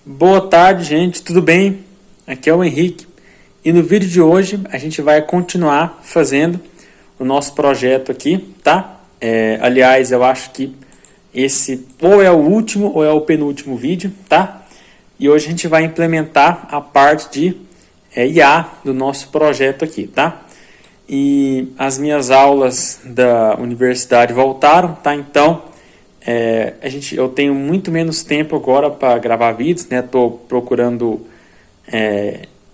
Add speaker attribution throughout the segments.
Speaker 1: Boa tarde, gente, tudo bem? Aqui é o Henrique e no vídeo de hoje a gente vai continuar fazendo o nosso projeto aqui, tá? Aliás, eu acho que esse ou é o último ou é o penúltimo vídeo, tá? E hoje a gente vai implementar a parte de IA do nosso projeto aqui, tá? E as minhas aulas da universidade voltaram, tá? Então, eu tenho muito menos tempo agora para gravar vídeos, né? Estou procurando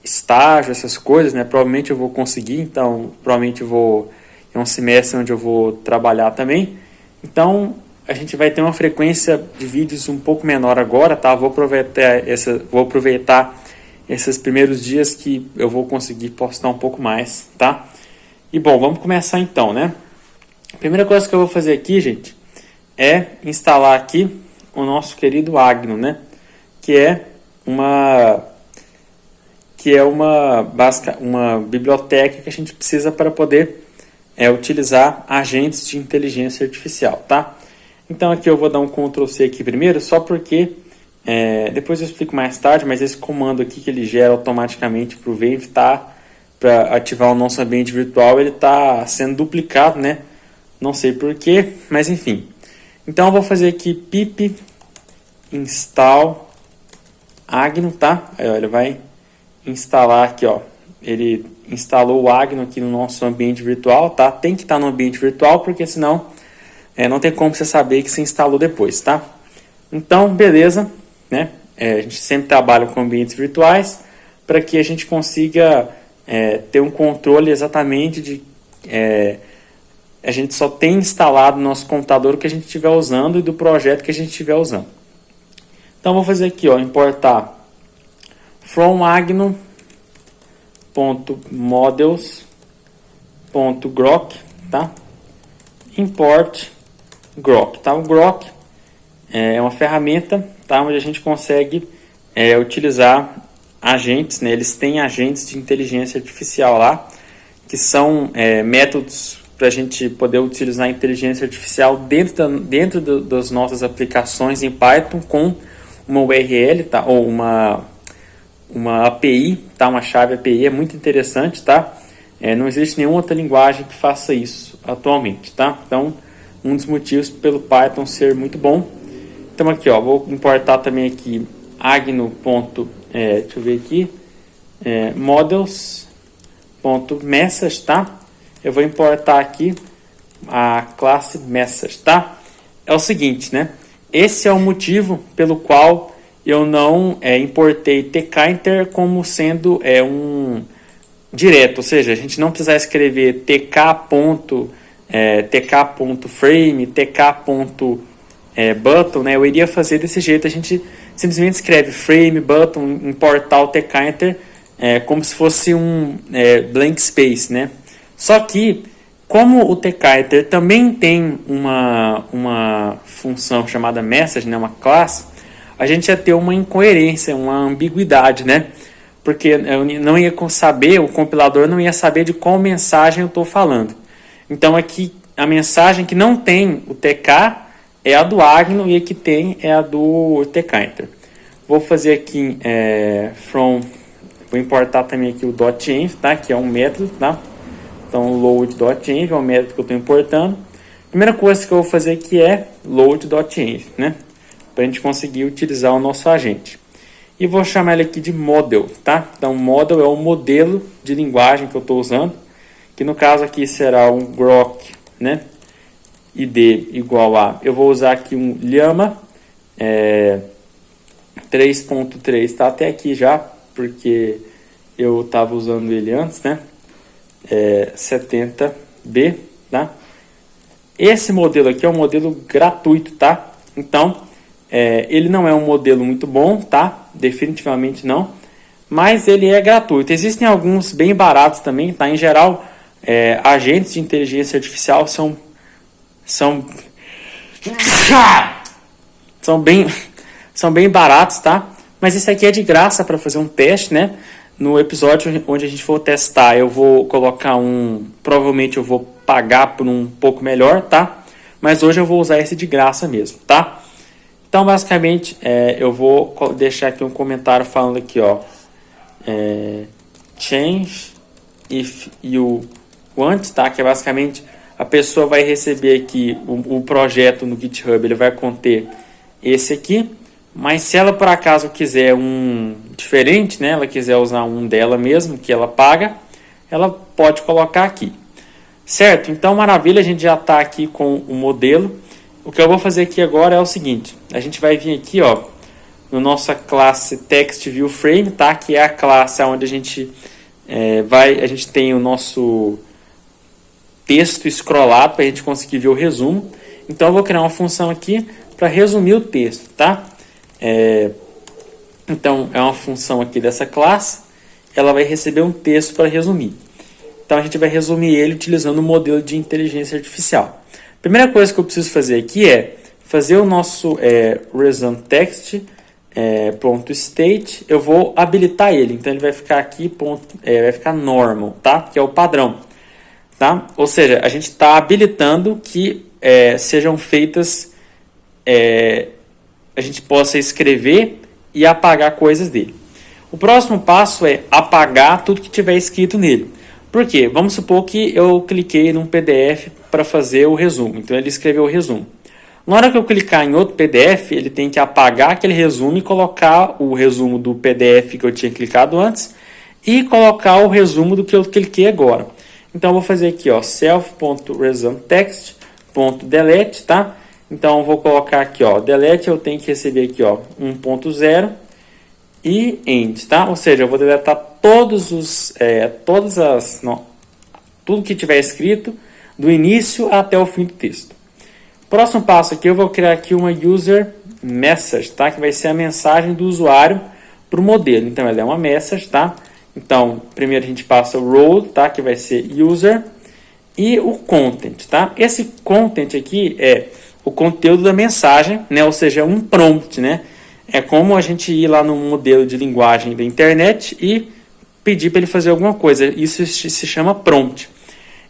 Speaker 1: estágio, essas coisas, né? Provavelmente eu vou conseguir, então provavelmente é um semestre onde eu vou trabalhar também. Então a gente vai ter uma frequência de vídeos um pouco menor agora, tá? Vou aproveitar esses primeiros dias que eu vou conseguir postar um pouco mais, tá? E bom, vamos começar então, né? A primeira coisa que eu vou fazer aqui, gente, é instalar aqui o nosso querido Agno, né? Que é uma biblioteca que a gente precisa para poder utilizar agentes de inteligência artificial, tá? Então aqui eu vou dar um Ctrl C aqui primeiro, só porque depois eu explico mais tarde, mas esse comando aqui que ele gera automaticamente para o Wave para ativar o nosso ambiente virtual, ele está sendo duplicado, né? Não sei porquê, mas enfim. Então eu vou fazer aqui pip install Agno, tá? Aí, ó, ele vai instalar aqui, ó. Ele instalou o Agno aqui no nosso ambiente virtual, tá? Tem que estar no ambiente virtual, porque senão não tem como você saber que você instalou depois, tá? Então, beleza, né? A gente sempre trabalha com ambientes virtuais para que a gente consiga ter um controle exatamente de... a gente só tem instalado no nosso computador o que a gente estiver usando e do projeto que a gente estiver usando. Então, vou fazer aqui, ó, importar from agno.models.grok, tá? Import grok, tá? O grok é uma ferramenta, tá? Onde a gente consegue utilizar agentes, né? Eles têm agentes de inteligência artificial lá, que são métodos para a gente poder utilizar a inteligência artificial dentro das nossas aplicações em Python com uma URL, tá? Ou uma API, tá? Uma chave API, é muito interessante, tá? Não existe nenhuma outra linguagem que faça isso atualmente, tá? Então, um dos motivos pelo Python ser muito bom. Então aqui, ó, vou importar também aqui agno. Deixa eu ver aqui, models.message, tá? Eu vou importar aqui a classe message, tá? É o seguinte, né? Esse é o motivo pelo qual eu não importei tkinter como sendo um direto, ou seja, a gente não precisa escrever tk.frame, tk.button, né? Eu iria fazer desse jeito, a gente simplesmente escreve frame, button, importar o tkinter como se fosse um blank space, né? Só que, como o tkinter também tem uma função chamada message, né, uma classe, a gente ia ter uma incoerência, uma ambiguidade, né? Porque eu não ia saber, o compilador não ia saber de qual mensagem eu estou falando. Então aqui a mensagem que não tem o tk é a do Agno e a que tem é a do tkinter. Vou fazer aqui vou importar também aqui o .env, tá? Que é um método, tá? Então, load.env é o método que eu estou importando. Primeira coisa que eu vou fazer aqui é load.env, né? Para a gente conseguir utilizar o nosso agente. E vou chamar ele aqui de model, tá? Então, model é o modelo de linguagem que eu estou usando, que no caso aqui será um grok, né? id igual a... Eu vou usar aqui um llama 3.3, tá até aqui já, porque eu estava usando ele antes, né? 70B, tá? Esse modelo aqui é um modelo gratuito, tá? Então, ele não é um modelo muito bom, tá? Definitivamente não. Mas ele é gratuito. Existem alguns bem baratos também, tá? Em geral, agentes de inteligência artificial são bem baratos, tá? Mas esse aqui é de graça para fazer um teste, né? No episódio onde a gente for testar, eu vou colocar provavelmente eu vou pagar por um pouco melhor, tá? Mas hoje eu vou usar esse de graça mesmo, tá? Então, basicamente, eu vou deixar aqui um comentário falando aqui, ó, change if you want, tá? Que é basicamente a pessoa vai receber aqui o projeto no GitHub, ele vai conter esse aqui, mas se ela por acaso quiser um diferente, né? Ela quiser usar um dela mesmo, que ela paga, ela pode colocar aqui. Certo? Então, maravilha, a gente já está aqui com o modelo. O que eu vou fazer aqui agora é o seguinte, a gente vai vir aqui, ó, no nossa classe TextViewFrame, tá? Que é a classe onde a gente a gente tem o nosso texto scrollado para a gente conseguir ver o resumo. Então, eu vou criar uma função aqui para resumir o texto, tá? Então, é uma função aqui dessa classe, ela vai receber um texto para resumir. Então, a gente vai resumir ele utilizando o modelo de inteligência artificial. Primeira coisa que eu preciso fazer aqui é fazer o nosso resumeText .state. Eu vou habilitar ele, então ele vai ficar aqui vai ficar normal, tá? Que é o padrão, tá? Ou seja, a gente está habilitando que sejam feitas, a gente possa escrever e apagar coisas dele. O próximo passo é apagar tudo que tiver escrito nele. Por quê? Vamos supor que eu cliquei num PDF para fazer o resumo. Então, ele escreveu o resumo. Na hora que eu clicar em outro PDF, ele tem que apagar aquele resumo e colocar o resumo do PDF que eu tinha clicado antes e colocar o resumo do que eu cliquei agora. Então, eu vou fazer aqui, ó, self.resumeText.delete, tá? Então, eu vou colocar aqui, ó, delete, eu tenho que receber aqui, ó, 1.0 e end, tá? Ou seja, eu vou deletar tudo que tiver escrito do início até o fim do texto. Próximo passo aqui, eu vou criar aqui uma user message, tá? Que vai ser a mensagem do usuário para o modelo. Então, ela é uma message, tá? Então, primeiro a gente passa o role, tá? Que vai ser user e o content, tá? Esse content aqui é o conteúdo da mensagem, né? Ou seja, um prompt, né? É como a gente ir lá no modelo de linguagem da internet e pedir para ele fazer alguma coisa. Isso se chama prompt.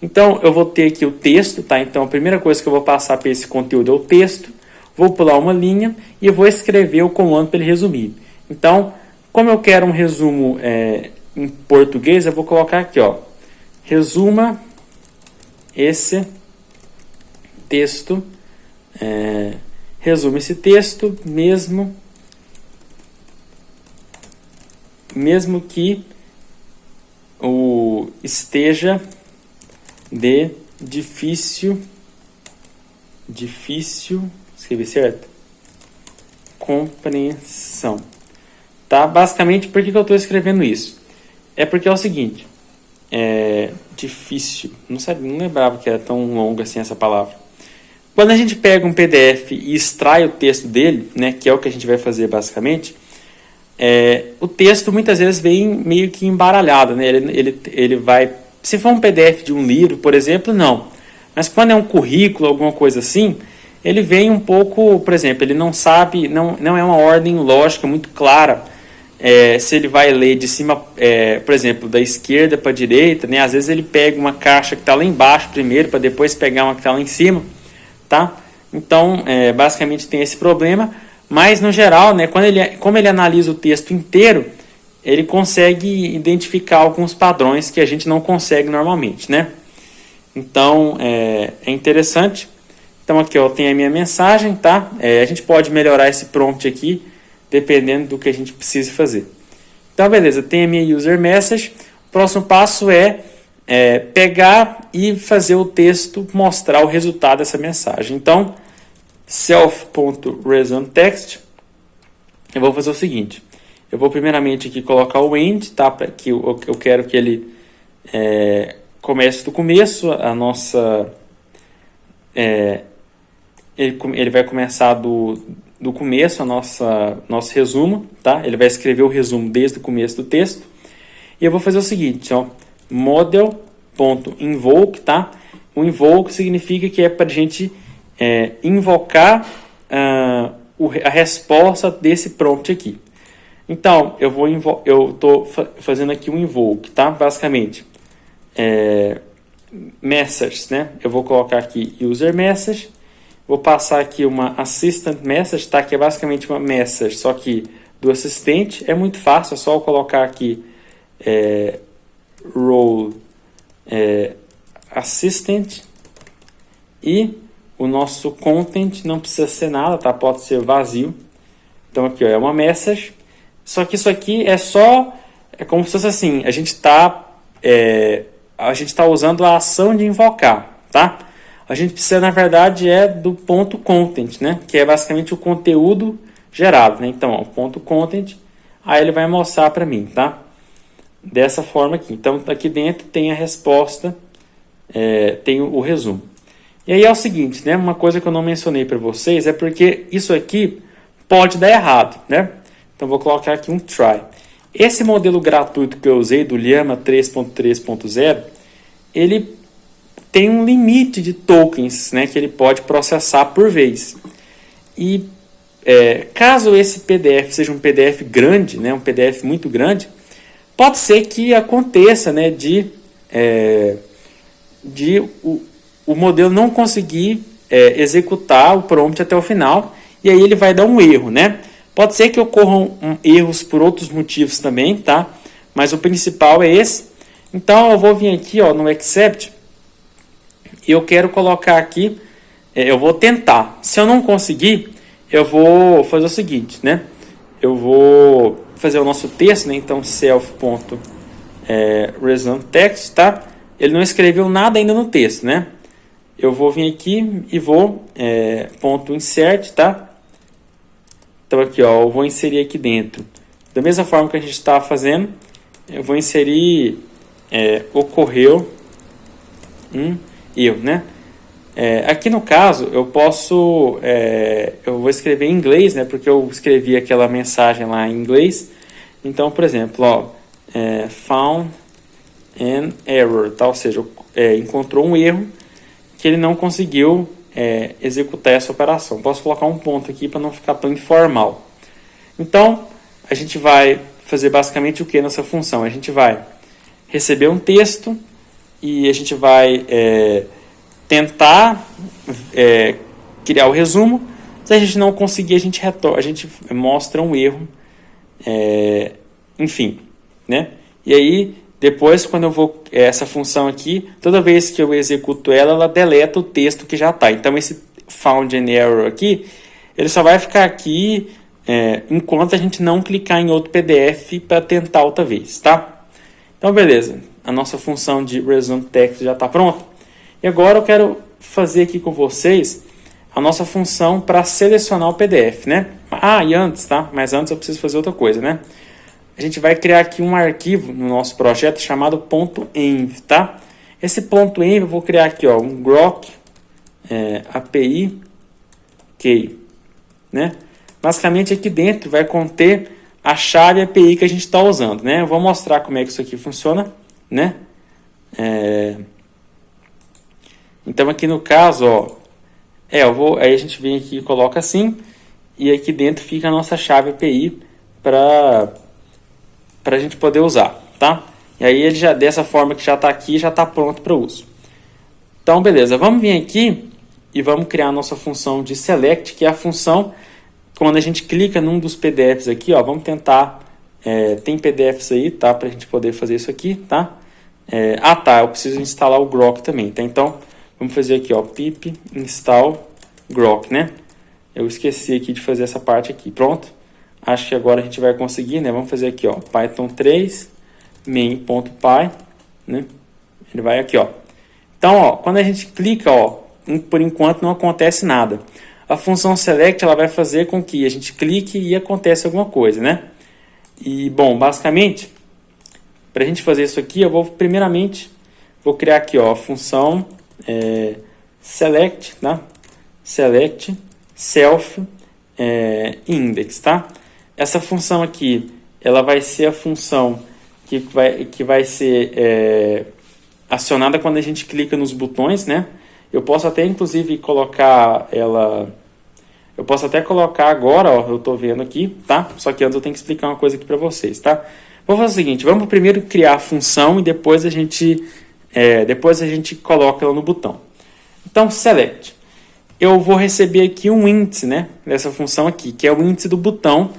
Speaker 1: Então, eu vou ter aqui o texto, tá? Então, a primeira coisa que eu vou passar para esse conteúdo é o texto. Vou pular uma linha e eu vou escrever o comando para ele resumir. Então, como eu quero um resumo em português, eu vou colocar aqui, ó. Resuma esse texto. Resume esse texto mesmo que esteja de difícil, escrevi certo? Compreensão. Tá? Basicamente, por que eu estou escrevendo isso? É porque é o seguinte, difícil, não lembrava que era tão longa assim essa palavra. Quando a gente pega um PDF e extrai o texto dele, né, que é o que a gente vai fazer basicamente, o texto muitas vezes vem meio que embaralhado, né? Ele vai, se for um PDF de um livro, por exemplo, não. Mas quando é um currículo, alguma coisa assim, ele vem um pouco, por exemplo, ele não sabe, não é uma ordem lógica muito clara. Se ele vai ler de cima, por exemplo, da esquerda para a direita, né? Às vezes ele pega uma caixa que está lá embaixo primeiro, para depois pegar uma que está lá em cima, tá? Então, basicamente tem esse problema. Mas, no geral, né, como ele analisa o texto inteiro, ele consegue identificar alguns padrões que a gente não consegue normalmente, né? Então, é interessante. Então, aqui eu tenho a minha mensagem, tá? A gente pode melhorar esse prompt aqui, dependendo do que a gente precise fazer. Então, beleza, tem a minha user message. O próximo passo é pegar e fazer o texto mostrar o resultado dessa mensagem. Então, self.resumeText, eu vou fazer o seguinte, eu vou primeiramente aqui colocar o end, tá? Para que eu quero que ele comece do começo, a nossa ele vai começar do começo, nosso resumo, tá? Ele vai escrever o resumo desde o começo do texto. E eu vou fazer o seguinte, ó, model.invoke, tá? O invoke significa que é para a gente invocar a resposta desse prompt aqui. Então, eu estou fazendo aqui um invoke, tá? Basicamente, message, né? Eu vou colocar aqui user message, Vou passar aqui uma assistant message, tá? Que é basicamente uma message, só que do assistente. É muito fácil, é só eu colocar aqui role assistant e o nosso content não precisa ser nada, tá? Pode ser vazio. Então aqui ó, é uma message, só que isso aqui é como se fosse assim, a gente está usando a ação de invocar, tá? A gente precisa, na verdade, do ponto content, né? Que é basicamente o conteúdo gerado, né? Então, ó, ponto content, aí ele vai mostrar para mim, tá? Dessa forma aqui. Então, aqui dentro tem a resposta, tem o resumo. E aí é o seguinte, né? Uma coisa que eu não mencionei para vocês é porque isso aqui pode dar errado, né? Então, vou colocar aqui um try. Esse modelo gratuito que eu usei, do Llama 3.3.0, ele tem um limite de tokens, né, que ele pode processar por vez. E caso esse PDF seja um PDF grande, né, um PDF muito grande, pode ser que aconteça, né, o modelo não conseguir executar o prompt até o final, e aí ele vai dar um erro, né? Pode ser que ocorram erros por outros motivos também, tá? Mas o principal é esse. Então eu vou vir aqui, ó, no except, e eu quero colocar aqui, eu vou tentar. Se eu não conseguir, eu vou fazer o seguinte, né? Eu vou fazer o nosso texto, né? Então self.resume text, tá? Ele não escreveu nada ainda no texto, né? Eu vou vir aqui e vou ponto insert, tá? Então aqui, ó, eu vou inserir aqui dentro. Da mesma forma que a gente está fazendo, eu vou inserir ocorreu um erro, né? Aqui no caso, eu posso, eu vou escrever em inglês, né? Porque eu escrevi aquela mensagem lá em inglês. Então, por exemplo, ó, found an error, tá? Ou seja, encontrou um erro que ele não conseguiu executar essa operação. Posso colocar um ponto aqui para não ficar tão informal. Então, a gente vai fazer basicamente o que nessa função? A gente vai receber um texto e a gente vai tentar criar o resumo. Se a gente não conseguir, a gente mostra um erro, enfim, né? E aí, depois, quando eu vou essa função aqui, toda vez que eu executo ela deleta o texto que já está. Então, esse found an error aqui, ele só vai ficar aqui enquanto a gente não clicar em outro PDF para tentar outra vez, tá? Então, beleza. A nossa função de resume text já está pronta. E agora eu quero fazer aqui com vocês a nossa função para selecionar o PDF, né? E antes, tá? Mas antes eu preciso fazer outra coisa, né? A gente vai criar aqui um arquivo no nosso projeto chamado .env, tá? Esse .env eu vou criar aqui, ó, um grok API key, né? Basicamente aqui dentro vai conter a chave API que a gente está usando, né? Eu vou mostrar como é que isso aqui funciona, né? Então aqui no caso, ó, aí a gente vem aqui e coloca assim, e aqui dentro fica a nossa chave API para a gente poder usar, tá? E aí ele já, dessa forma que já está aqui, já está pronto para uso. Então, beleza, vamos vir aqui e vamos criar a nossa função de select, que é a função quando a gente clica num dos PDFs aqui, ó, vamos tentar, tem PDFs aí, tá? Para a gente poder fazer isso aqui, tá? Eu preciso instalar o grok também, tá? Então, vamos fazer aqui, ó, pip install grok, né? Eu esqueci aqui de fazer essa parte aqui, pronto? Acho que agora a gente vai conseguir, né? Vamos fazer aqui, ó, Python 3 main.py, né? Ele vai aqui, ó. Então, ó, quando a gente clica, ó, por enquanto não acontece nada. A função select, ela vai fazer com que a gente clique e acontece alguma coisa, né? E, bom, basicamente, para a gente fazer isso aqui, eu vou primeiramente criar aqui, ó, a função select, tá? Select self index, tá? Essa função aqui, ela vai ser a função que vai ser acionada quando a gente clica nos botões, né? Eu posso até, inclusive, colocar ela... Eu posso até colocar agora, ó, eu estou vendo aqui, tá? Só que antes eu tenho que explicar uma coisa aqui para vocês, tá? Vou fazer o seguinte, vamos primeiro criar a função e depois a gente coloca ela no botão. Então, select. eu vou receber aqui um índice, né, dessa função aqui, que é o índice do botão,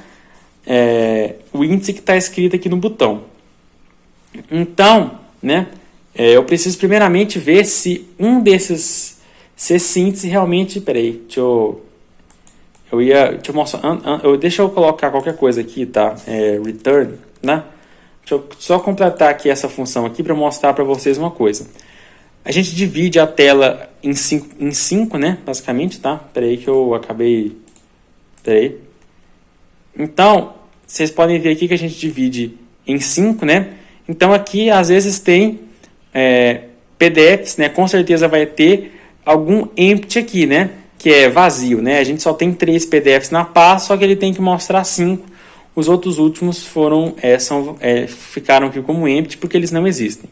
Speaker 1: o índice que está escrito aqui no botão. Então, né, eu preciso primeiramente ver se se esse índice realmente, peraí, deixa eu mostrar, deixa eu colocar qualquer coisa aqui, tá, return, né, deixa eu só completar aqui essa função aqui para mostrar para vocês uma coisa. A gente divide a tela em 5, né, basicamente, tá, peraí que eu acabei, peraí. Então, vocês podem ver aqui que a gente divide em 5, né, então aqui às vezes tem PDFs, né, com certeza vai ter algum empty aqui, né, que é vazio, né, a gente só tem 3 PDFs na pasta, só que ele tem que mostrar 5, os outros últimos ficaram aqui como empty porque eles não existem.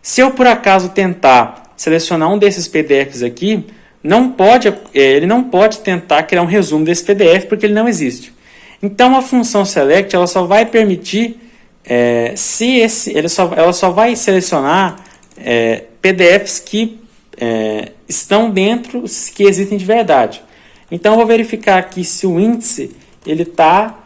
Speaker 1: Se eu por acaso tentar selecionar um desses PDFs aqui, ele não pode tentar criar um resumo desse PDF porque ele não existe. Então a função select ela só vai permitir ela só vai selecionar PDFs que estão dentro, que existem de verdade. Então eu vou verificar aqui se o índice ele está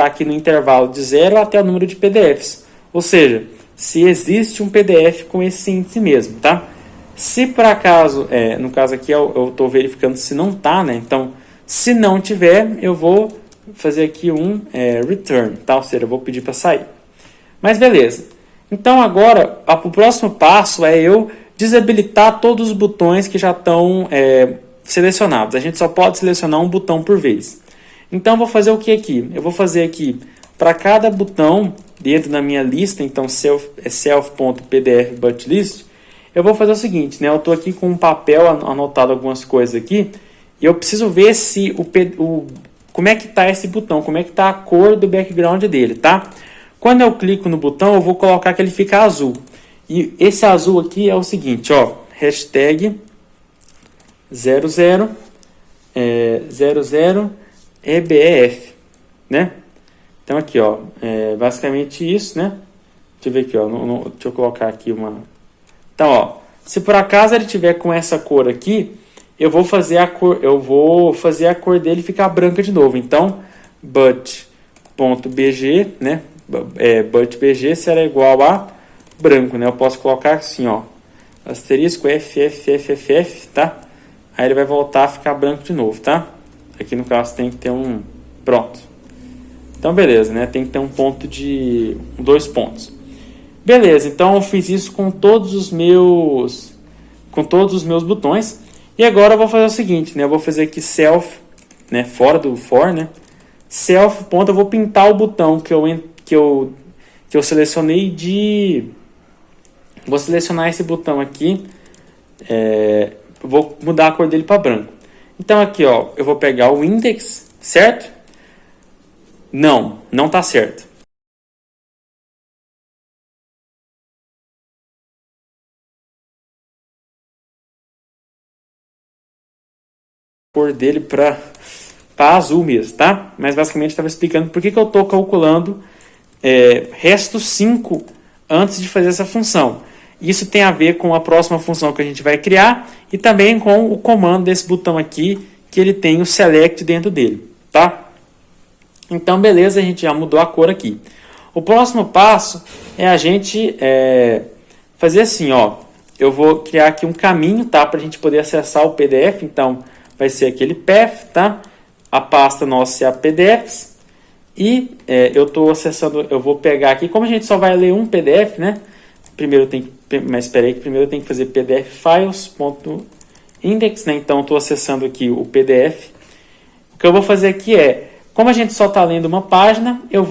Speaker 1: aqui no intervalo de 0 até o número de PDFs. Ou seja, se existe um PDF com esse índice mesmo, tá? Se por acaso, no caso aqui eu estou verificando se não está, né? Então, se não tiver, eu vou fazer aqui um return, tá? Ou seja, eu vou pedir para sair. Mas beleza. Então agora, o próximo passo é eu desabilitar todos os botões que já estão selecionados. A gente só pode selecionar um botão por vez. Então eu vou fazer o que aqui? Eu vou fazer aqui, para cada botão dentro da minha lista, então self.pdf.butlist, eu vou fazer o seguinte, né? Eu estou aqui com um papel anotado algumas coisas aqui, e eu preciso ver se como é que está esse botão, como é que está a cor do background dele, tá? Quando eu clico no botão, eu vou colocar que ele fica azul. E esse azul aqui é o seguinte, ó, hashtag 00 EBF, né? Então aqui, ó, basicamente isso, né? Deixa eu ver aqui, ó, deixa eu colocar aqui uma... Então, ó, se por acaso ele tiver com essa cor aqui, eu vou fazer a cor dele ficar branca de novo. Então, but.bg, né? But.bg será igual a branco, né? Eu posso colocar assim, ó, asterisco FFFFF, tá? Aí ele vai voltar a ficar branco de novo, tá? Aqui no caso tem que ter um... Pronto. Então beleza, né? Tem que ter um ponto de... 2 pontos. Beleza, então eu fiz isso com todos os meus botões. E agora eu vou fazer o seguinte, né? Eu vou fazer aqui self, né? Fora do for, né? Self, ponto, eu vou pintar o botão que eu selecionei de... Vou selecionar esse botão aqui. Vou mudar a cor dele para branco. Então aqui, ó, eu vou pegar o index, certo? Não tá certo. A cor dele para azul mesmo, tá? Mas basicamente estava explicando por que eu estou calculando resto 5 antes de fazer essa função. Isso tem a ver com a próxima função que a gente vai criar e também com o comando desse botão aqui, que ele tem o select dentro dele, tá? Então, beleza, a gente já mudou a cor aqui. O próximo passo é a gente fazer assim, ó. Eu vou criar aqui um caminho, tá? Para a gente poder acessar o PDF. Então, vai ser aquele path, tá? A pasta nossa é a PDFs. E eu estou acessando, eu vou pegar aqui, como a gente só vai ler um PDF, né? Primeiro tem que, mas espera aí, que primeiro tem que fazer pdf files.index, né? Então, estou acessando aqui o PDF. O que eu vou fazer aqui como a gente só está lendo uma página, eu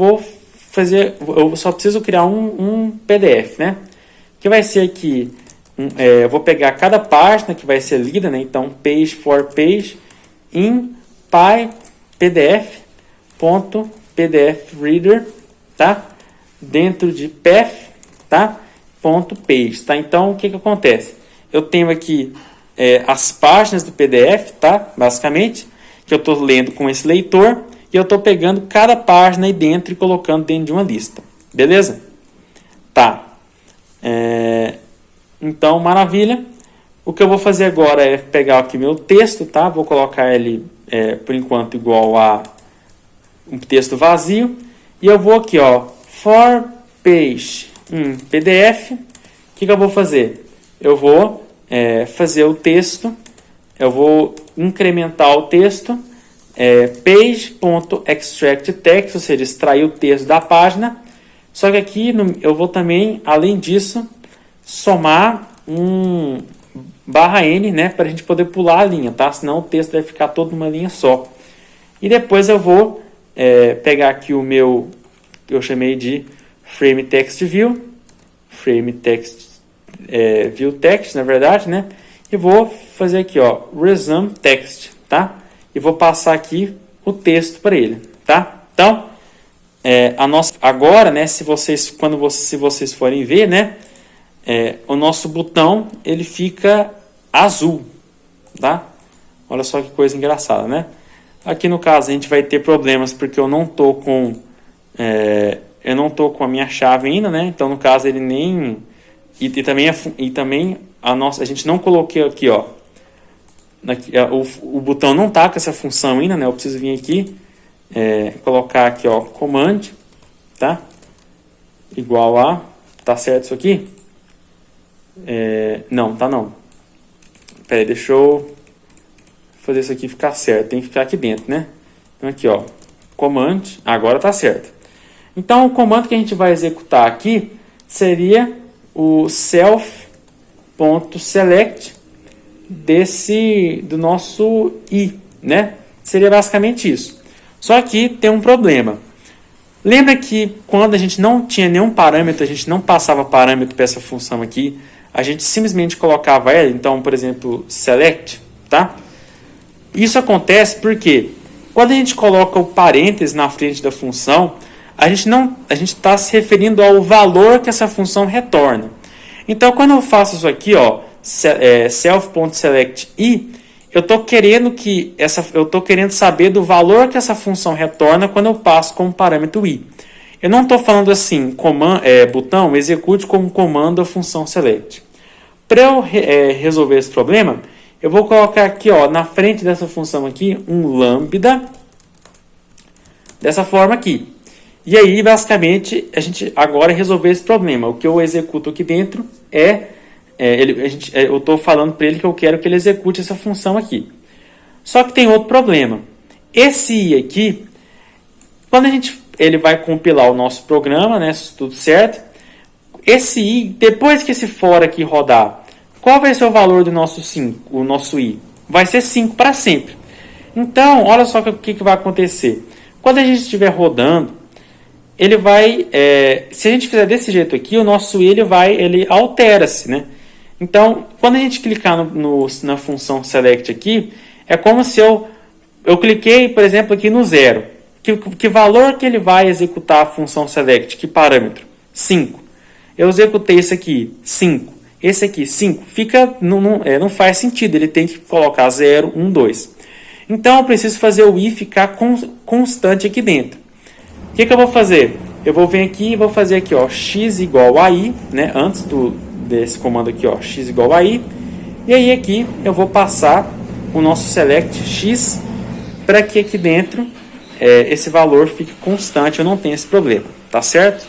Speaker 1: só preciso criar um PDF, né? Que vai ser aqui, eu vou pegar cada página que vai ser lida, né? Então, page for page in pdf reader, tá? Dentro de path, tá? .page, tá? Então, o que acontece? Eu tenho aqui as páginas do PDF, tá? Basicamente, que eu estou lendo com esse leitor, e eu estou pegando cada página aí dentro e colocando dentro de uma lista. Beleza? Tá. Então, maravilha. O que eu vou fazer agora é pegar aqui meu texto, tá? Vou colocar ele, por enquanto, igual a um texto vazio. E eu vou aqui, ó, for page em PDF. O que eu vou fazer? Eu vou fazer o texto, eu vou incrementar o texto, page.extractText, ou seja, extrair o texto da página. Só que aqui eu vou também, além disso, somar um /n, né, para a gente poder pular a linha, tá? Senão o texto vai ficar todo numa linha só. E depois eu vou pegar aqui o meu, que eu chamei de frame text view, view text, na verdade, né? E vou fazer aqui, ó, resume text, tá? E vou passar aqui o texto para ele, tá? Então, agora, né, se vocês forem ver, né, o nosso botão ele fica azul, tá? Olha só que coisa engraçada, né? Aqui no caso a gente vai ter problemas porque eu não tô com a minha chave ainda, né? Então no caso ele nem e também a gente não coloquei aqui, ó. O botão não tá com essa função ainda, né? Eu preciso vir aqui colocar aqui, ó, command, tá? Igual a, tá certo isso aqui? Não, tá não. Pera aí, deixa eu fazer isso aqui ficar certo. Tem que ficar aqui dentro, né? Então aqui, ó, command, agora tá certo. Então o comando que a gente vai executar aqui seria o self.select do nosso i, né? Seria basicamente isso. Só que tem um problema. Lembra que quando a gente não tinha nenhum parâmetro, a gente não passava parâmetro para essa função aqui, a gente simplesmente colocava ela, então, por exemplo, select, tá? Isso acontece porque quando a gente coloca o parênteses na frente da função, a gente está se referindo ao valor que essa função retorna. Então, quando eu faço isso aqui, ó, self.select i, eu estou querendo saber do valor que essa função retorna quando eu passo como parâmetro i. Eu não estou falando assim, botão execute como comando a função select. Para eu resolver esse problema, eu vou colocar aqui, ó, na frente dessa função aqui um lambda dessa forma aqui. E aí, basicamente, a gente agora resolver esse problema. O que eu executo aqui dentro eu estou falando para ele que eu quero que ele execute essa função aqui. Só que tem outro problema. Esse i aqui, quando ele vai compilar o nosso programa, né, tudo certo, esse i, depois que esse for aqui rodar, qual vai ser o valor do nosso i? Vai ser 5 para sempre. Então, olha só o que vai acontecer. Quando a gente estiver rodando, ele vai, se a gente fizer desse jeito aqui, o nosso i ele altera-se, né? Então, quando a gente clicar na função select aqui, é como se eu cliquei, por exemplo, aqui no 0. Que valor que ele vai executar a função select? Que parâmetro? 5. Eu executei esse aqui, 5. Esse aqui, 5. Não faz sentido, ele tem que colocar 0, 1, 2. Então, eu preciso fazer o i ficar constante aqui dentro. O que eu vou fazer? Eu vou vir aqui e vou fazer aqui, ó, x igual a i, né? Antes desse comando aqui, ó, x igual a i. E aí aqui eu vou passar o nosso select x para que aqui dentro esse valor fique constante, eu não tenho esse problema, tá certo?